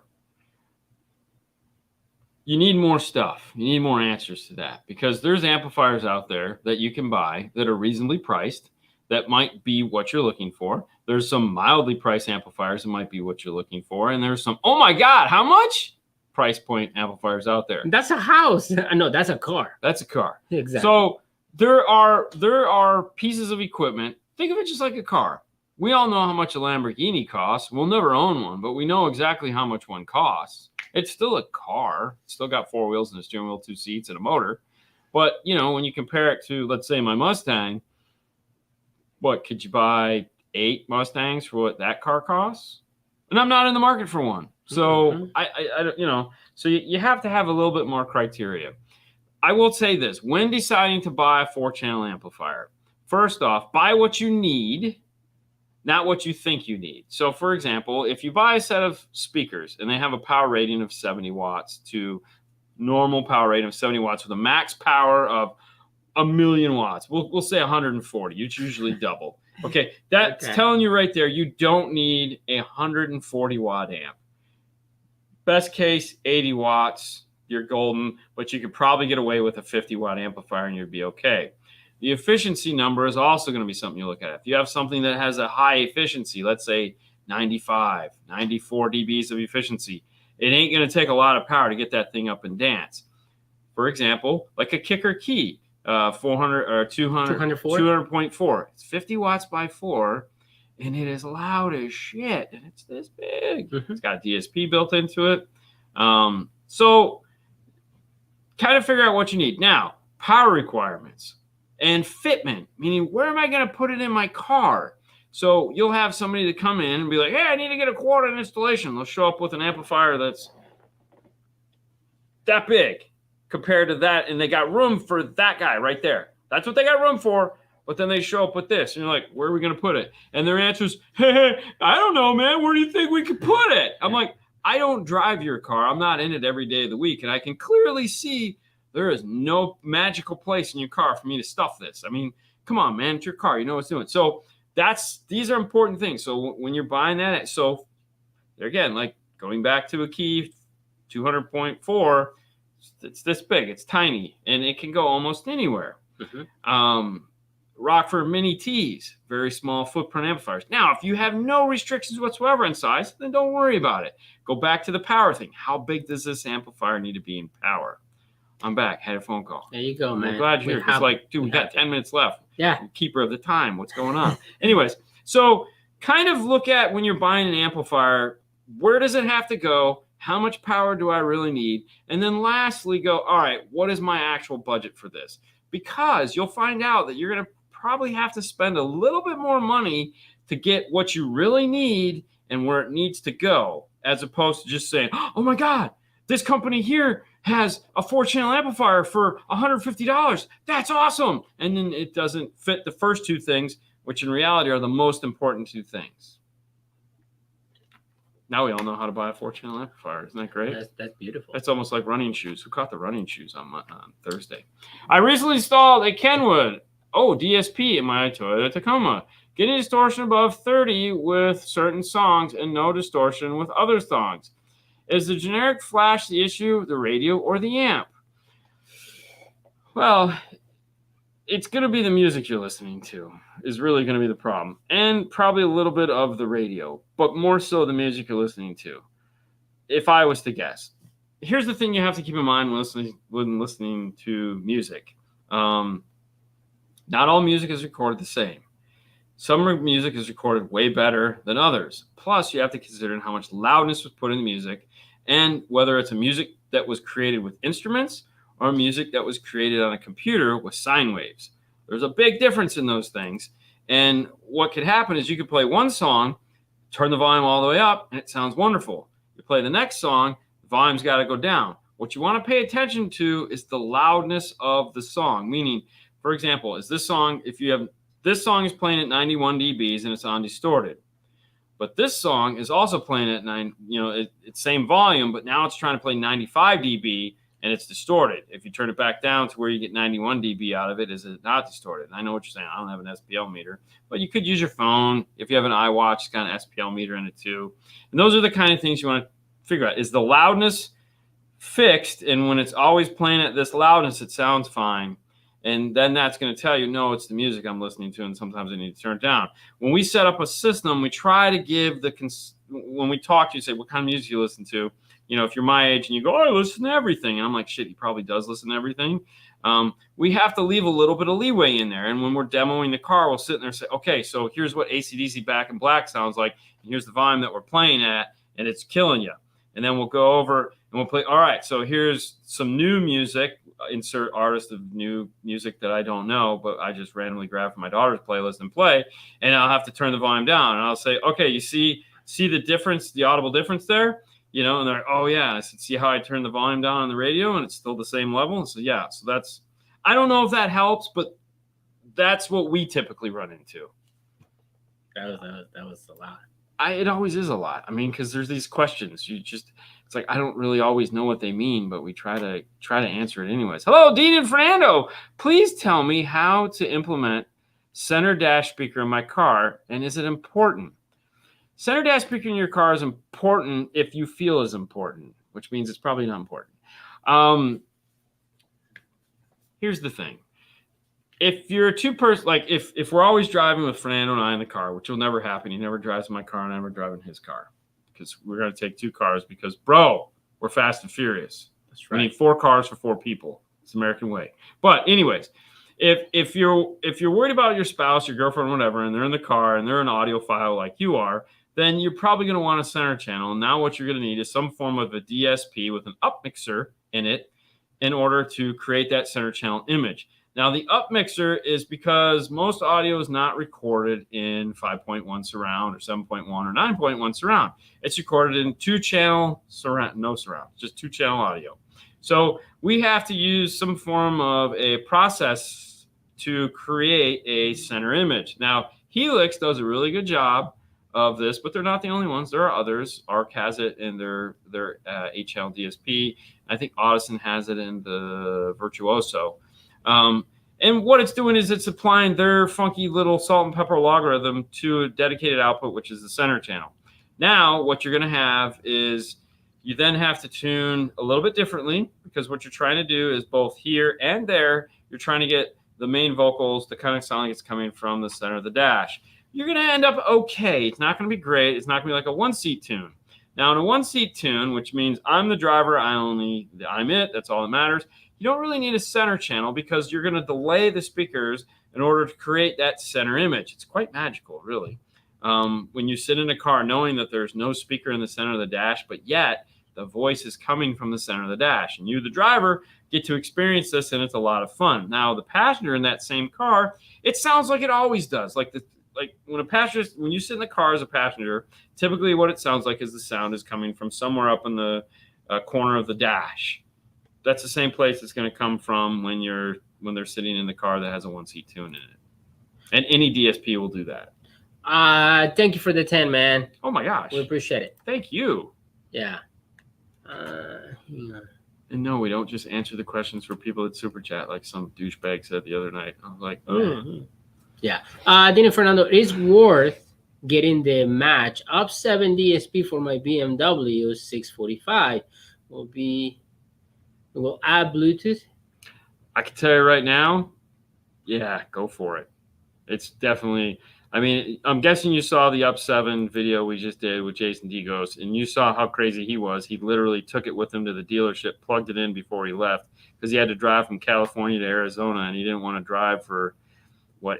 You need more stuff. You need more answers to that because there's amplifiers out there that you can buy that are reasonably priced that might be what you're looking for. There's some mildly priced amplifiers that might be what you're looking for. And there's some, oh my God, how much? Price point amplifiers out there. That's a house. No, that's a car. That's a car. Exactly. So there are pieces of equipment. Think of it just like a car. We all know how much a Lamborghini costs. We'll never own one, but we know exactly how much one costs. It's still a car. It's still got 4 wheels and a steering wheel, 2 seats, and a motor. But, you know, when you compare it to, let's say, my Mustang, what, could you buy 8 Mustangs for what that car costs? And I'm not in the market for one. So, I don't, you know, so you have to have a little bit more criteria. I will say this. When deciding to buy a 4-channel amplifier, first off, buy what you need, not what you think you need. So, for example, if you buy a set of speakers and they have a power rating of 70 watts to normal power rating of 70 watts with a max power of 1,000,000 watts, we'll say 140. It's usually double. Okay, that's telling you right there you don't need a 140 watt amp. Best case, 80 watts, you're golden, but you could probably get away with a 50 watt amplifier and you'd be okay. The efficiency number is also going to be something you look at. If you have something that has a high efficiency, let's say 95, 94 dBs of efficiency, it ain't going to take a lot of power to get that thing up and dance. For example, like a kicker key, 400 or 200.4. It's 50 watts by 4, and it is loud as shit, and it's this big. It's got a DSP built into it. So kind of figure out what you need. Now, power requirements. And fitment, meaning where am I going to put it in my car? So you'll have somebody to come in and be like, hey, I need to get a quad installation. They'll show up with an amplifier that's that big compared to that. And they got room for that guy right there. That's what they got room for. But then they show up with this. And you're like, where are we going to put it? And their answer is, hey, I don't know, man. Where do you think we could put it? I'm like, I don't drive your car. I'm not in it every day of the week. And I can clearly see there is no magical place in your car for me to stuff this. I mean, come on, man. It's your car. You know what's doing. So these are important things. So when you're buying that, so again, like going back to a key 200.4, it's this big. It's tiny. And it can go almost anywhere. Rockford Mini T's, very small footprint amplifiers. Now, if you have no restrictions whatsoever in size, then don't worry about it. Go back to the power thing. How big does this amplifier need to be in power? I'm back. Had a phone call. There you go, man. I'm glad you're here. It's like, dude, we got 10 minutes left. Yeah. Keeper of the time. What's going on? Anyways, so kind of look at when you're buying an amplifier, where does it have to go? How much power do I really need? And then lastly, go, all right, what is my actual budget for this? Because you'll find out that you're going to probably have to spend a little bit more money to get what you really need and where it needs to go, as opposed to just saying, oh my God, this company here has a 4-channel amplifier for $150. That's awesome. And then it doesn't fit the first 2 things, which in reality are the most important 2 things. Now we all know how to buy a 4-channel amplifier. Isn't that great? That's beautiful. That's almost like running shoes. Who caught the running shoes on Thursday? I recently installed a Kenwood DSP in my Toyota Tacoma. Getting distortion above 30 with certain songs and no distortion with other songs. Is the generic flash the issue, the radio, or the amp? Well, it's going to be the music you're listening to is really going to be the problem. And probably a little bit of the radio, but more so the music you're listening to. If I was to guess. Here's the thing you have to keep in mind when listening to music. Not all music is recorded the same. Some music is recorded way better than others. Plus, you have to consider how much loudness was put in the music and whether it's a music that was created with instruments or music that was created on a computer with sine waves. There's a big difference in those things. And what could happen is you could play one song, turn the volume all the way up, and it sounds wonderful. You play the next song, the volume's got to go down. What you want to pay attention to is the loudness of the song. Meaning, for example, is this song, this song is playing at 91 dBs and it's on distorted. But this song is also playing at it's same volume, but now it's trying to play 95 dB and it's distorted. If you turn it back down to where you get 91 dB out of it, is it not distorted? And I know what you're saying. I don't have an SPL meter, but you could use your phone. If you have an iWatch, it's got an SPL meter in it too. And those are the kind of things you want to figure out. Is the loudness fixed? And when it's always playing at this loudness, it sounds fine. And then that's going to tell you, no, it's the music I'm listening to, and sometimes I need to turn it down. When we set up a system, we try to give when we talk to you, say, what kind of music you listen to? If you're my age and you go, I listen to everything. And I'm like, shit, he probably does listen to everything. We have to leave a little bit of leeway in there. And when we're demoing the car, we'll sit there and say, okay, so here's what AC/DC Back in Black sounds like. And here's the volume that we're playing at, and it's killing you. And then we'll go over and we'll play. All right, so here's some new music. Insert artist of new music that I don't know, but I just randomly grab from my daughter's playlist and play. And I'll have to turn the volume down. And I'll say, okay, you see the difference, the audible difference there? And they're like, oh, yeah. And I said, see how I turned the volume down on the radio and it's still the same level? And so, yeah. So that's, I don't know if that helps, but that's what we typically run into. That was a lot. It always is a lot. I mean, because there's these questions. It's like, I don't really always know what they mean, but we try to answer it anyways. Hello, Dean and Fernando. Please tell me how to implement center dash speaker in my car, and is it important? Center dash speaker in your car is important if you feel is important, which means it's probably not important. Here's the thing. If you're a two-person, like if we're always driving with Fernando and I in the car, which will never happen. He never drives in my car and I never drive in his car. Because we're going to take two cars because, bro, we're fast and furious. That's right. We need 4 cars for 4 people. It's the American way. But anyways, if you're worried about your spouse, your girlfriend, whatever, and they're in the car and they're an audiophile like you are, then you're probably going to want a center channel. And now what you're going to need is some form of a DSP with an up mixer in it in order to create that center channel image. Now, the up mixer is because most audio is not recorded in 5.1 surround or 7.1 or 9.1 surround. It's recorded in 2-channel surround, no surround, just 2-channel audio. So we have to use some form of a process to create a center image. Now, Helix does a really good job of this, but they're not the only ones. There are others. ARC has it in their 8-channel DSP. I think Audison has it in the Virtuoso. And what it's doing is it's applying their funky little salt and pepper logarithm to a dedicated output, which is the center channel. Now, what you're going to have is you then have to tune a little bit differently because what you're trying to do is both here and there, you're trying to get the main vocals to kind of sound like it's coming from the center of the dash. You're going to end up okay. It's not going to be great. It's not going to be like a 1-seat tune. Now, in a 1-seat tune, which means I'm the driver, I'm it, that's all that matters. You don't really need a center channel because you're going to delay the speakers in order to create that center image. It's quite magical, really. When you sit in a car knowing that there's no speaker in the center of the dash, but yet the voice is coming from the center of the dash. And you, the driver, get to experience this, and it's a lot of fun. Now, the passenger in that same car, it sounds like it always does. Like when you sit in the car as a passenger, typically what it sounds like is the sound is coming from somewhere up in the corner of the dash. That's the same place it's going to come from when they're sitting in the car that has a 1-seat tune in it. And any DSP will do that. Thank you for the 10, man. Oh my gosh. We appreciate it. Thank you. Yeah. And no, we don't just answer the questions for people at Super Chat like some douchebag said the other night. I was like, oh. Yeah. Dean and Fernando, it is worth getting the match up 7 DSP for my BMW 645. Will be will add Bluetooth. I can tell you right now, yeah, go for it. It's definitely. I mean, I'm guessing you saw the Up 7 video we just did with Jason Degos, and you saw how crazy he was. He literally took it with him to the dealership, plugged it in before he left, because he had to drive from California to Arizona, and he didn't want to drive for,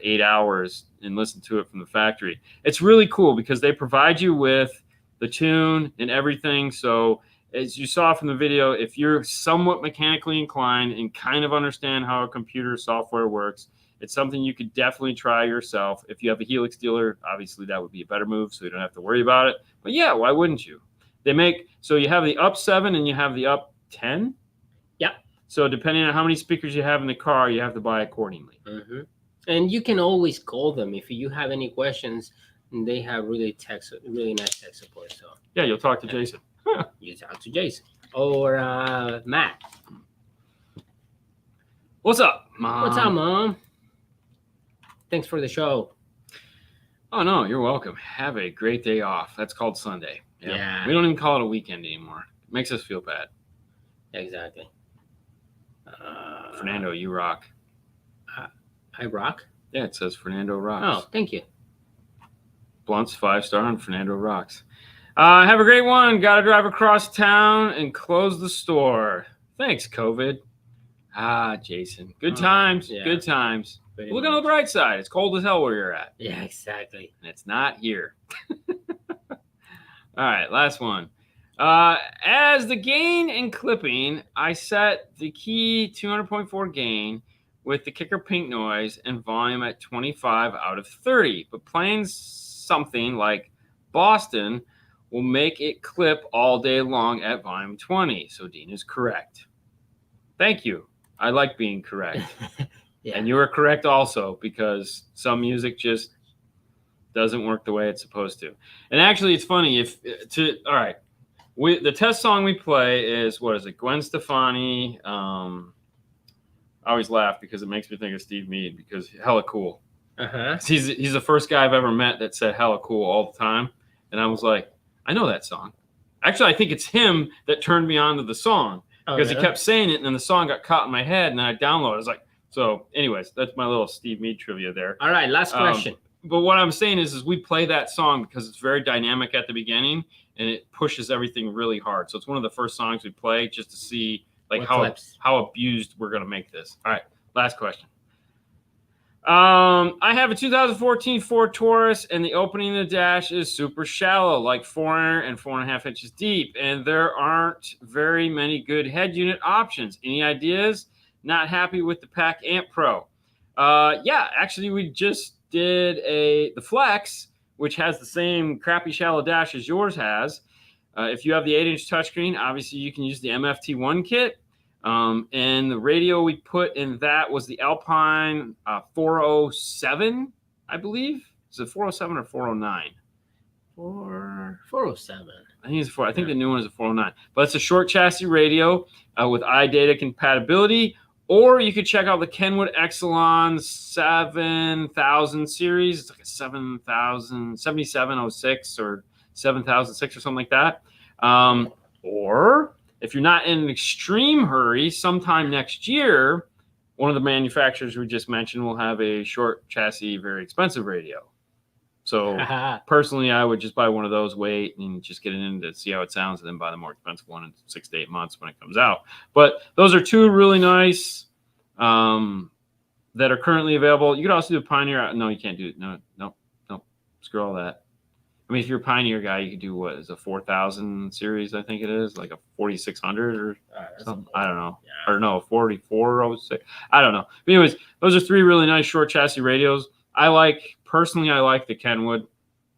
8 hours and listen to it from the factory. It's really cool because they provide you with the tune and everything. So as you saw from the video, if you're somewhat mechanically inclined and kind of understand how a computer software works, it's something you could definitely try yourself. If you have a Helix dealer, obviously that would be a better move, so you don't have to worry about it. But yeah, why wouldn't you? So you have the Up 7 and you have the Up 10. Yeah. So depending on how many speakers you have in the car, you have to buy accordingly. Mm-hmm. And you can always call them if you have any questions. They have really nice tech support. So yeah, you'll talk to Jason. You talk to Jason or Matt. What's up, Mom? What's up, Mom? Thanks for the show. Oh no, you're welcome. Have a great day off. That's called Sunday. Yeah. We don't even call it a weekend anymore. It makes us feel bad. Exactly. Fernando, you rock. I rock? Yeah, it says Fernando rocks. Oh, thank you. Blunt's 5-star on Fernando rocks. Have a great one. Got to drive across town and close the store. Thanks, COVID. Jason. Good times. Yeah. Good times. Pretty Look much. on the bright side. It's cold as hell where you're at. Yeah, exactly. And it's not here. All right, last one. As the gain and clipping, I set the key 200.4 gain with the kicker pink noise and volume at 25 out of 30. But playing something like Boston will make it clip all day long at volume 20. So Dean is correct. Thank you. I like being correct. Yeah. And you were correct also, because some music just doesn't work the way it's supposed to. And actually, it's funny. All right. The test song we play is, what is it? Gwen Stefani. I always laugh because it makes me think of Steve Meade, because hella cool. Uh-huh. He's the first guy I've ever met that said hella cool all the time. And I was like, I know that song. Actually, I think it's him that turned me on to the song, because he kept saying it, and then the song got caught in my head, and then I downloaded it. I was like, so anyways, that's my little Steve Meade trivia there. All right, last question. But what I'm saying is we play that song because it's very dynamic at the beginning, and it pushes everything really hard. So it's one of the first songs we play just to see how abused we're going to make this. All right, last question. I have a 2014 Ford Taurus, and the opening of the dash is super shallow, like 4 and 4.5 inches deep, and there aren't very many good head unit options. Any ideas? Not happy with the Pack Amp Pro. Yeah, actually, we just did the Flex, which has the same crappy shallow dash as yours has. If you have the 8-inch touchscreen, obviously you can use the MFT1 kit. And the radio we put in that was the Alpine 407, I believe. Is it 407 or 409? 407. I think it's 4. I think the new one is a 409. But it's a short chassis radio with iData compatibility. Or you could check out the Kenwood Exelon 7000 series. It's like a 7706 or 7006 or something like that. Or if you're not in an extreme hurry, sometime next year, one of the manufacturers we just mentioned will have a short chassis, very expensive radio. So personally, I would just buy one of those, wait, and just get it in to see how it sounds, and then buy the more expensive one in 6 to 8 months when it comes out. But those are two really nice that are currently available. You could also do a Pioneer. No, you can't do it. No. Screw all that. I mean, if you're a Pioneer guy, you could do what is a 4000 series, I think it is, like a 4600 or something. I don't know. Yeah. Or no, 4406. I don't know. But anyways, those are three really nice short chassis radios. Personally, I like the Kenwood.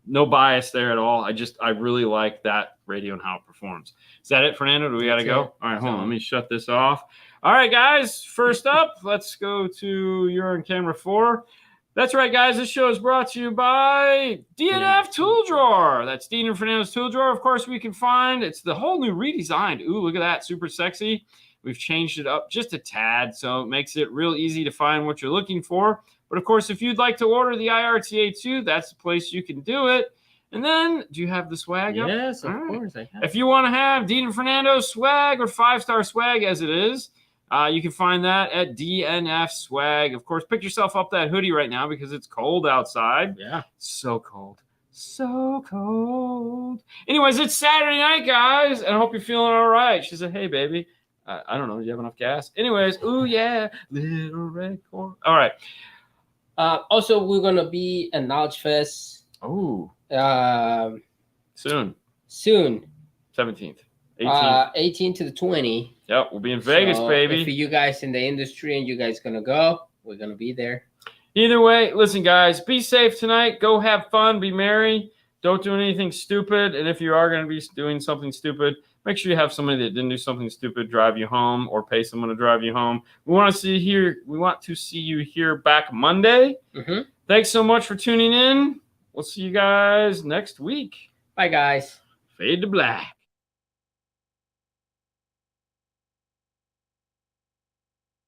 No bias there at all. I really like that radio and how it performs. Is that it, Fernando? Do we got to go? All right, hold on. Let me shut this off. All right, guys. First up, let's go to You're on Camera 4. That's right, guys. This show is brought to you by D&F Tool Drawer. That's Dean and Fernando's Tool Drawer. Of course, it's the whole new redesigned. Ooh, look at that. Super sexy. We've changed it up just a tad, so it makes it real easy to find what you're looking for. But of course, if you'd like to order the IRTA2, that's the place you can do it. And then, do you have the swag up? Yes, of All right. course I have. If you want to have Dean and Fernando swag or 5-star swag as it is, you can find that at DNF Swag. Of course, pick yourself up that hoodie right now because it's cold outside. Yeah. So cold. So cold. Anyways, it's Saturday night, guys, and I hope you're feeling all right. She said, hey, baby. I don't know. Do you have enough gas? Anyways, ooh, yeah. Little red corn. All right. Also, we're going to be at Knowledge Fest. Oh. Soon. 17th. 18th. 18 to the 20. Yep, we'll be in Vegas, baby. If you guys in the industry and you guys going to go, we're going to be there. Either way, listen, guys, be safe tonight. Go have fun. Be merry. Don't do anything stupid. And if you are going to be doing something stupid, make sure you have somebody that didn't do something stupid drive you home or pay someone to drive you home. We want to see you here back Monday. Mm-hmm. Thanks so much for tuning in. We'll see you guys next week. Bye, guys. Fade to black.